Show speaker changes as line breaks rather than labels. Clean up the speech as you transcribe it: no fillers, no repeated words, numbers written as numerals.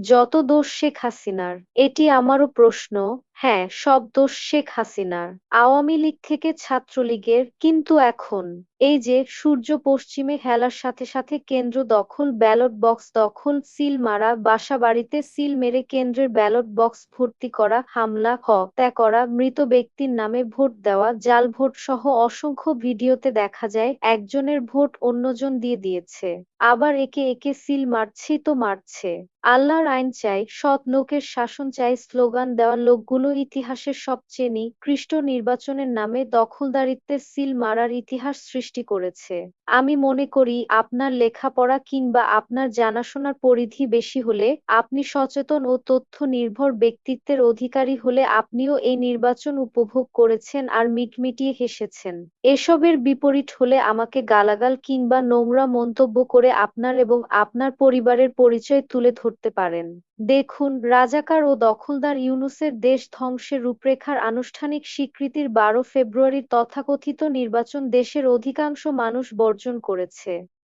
যত দোষ শেখ হাসিনার। এটি আমারও প্রশ্ন। হ্যাঁ, সব দোষ শেখ হাসিনার, আওয়ামী লীগ থেকে ছাত্রলীগের, কিন্তু এখন এই যে সূর্য পশ্চিমে হেলার সাথে সাথে কেন্দ্র দখল, ব্যালট বক্স দখল, সিল মারা, বাসাবাড়িতে সিল মেরে কেন্দ্রের ব্যালট বক্স ভর্তি করা, হামলা, হত্যা করা, মৃত ব্যক্তির নামে ভোট দেওয়া, জাল ভোট সহ অসংখ্য ভিডিওতে দেখা যায় একজনের ভোট অন্যজন দিয়ে দিয়েছে, আবার একে একে সিল মারছেই তো মারছে। আল্লাহর আইন চাই, সৎ লোকের শাসন চাই স্লোগান দেওয়া লোকগুলো ইতিহাসের সবচেয়ে নিকৃষ্ট নির্বাচনের নামে দখলদারিত্বের সিল মারার ইতিহাস সৃষ্টি করেছে। আমি মনে করি আপনার লেখাপড়া কিংবা আপনার জানাশোনার পরিধি বেশি হলে, আপনি সচেতন ও তথ্য নির্ভর ব্যক্তিত্বের অধিকারী হলে আপনিও এই নির্বাচন উপভোগ করেছেন আর মিটমিটিয়ে হেসেছেন। এসবের বিপরীত হলে আমাকে গালাগাল কিংবা নোংরা মন্তব্য করে আপনার এবং আপনার পরিবারের পরিচয় তুলে ধরতে পারেন। দেখুন, রাজাকার ও দখলদার ইউনূসের দেশ ধ্বংসের রূপরেখার আনুষ্ঠানিক স্বীকৃতির ১২ ফেব্রুয়ারির তথাকথিত নির্বাচন দেশের অধিকাংশ মানুষ বর্জন করেছে।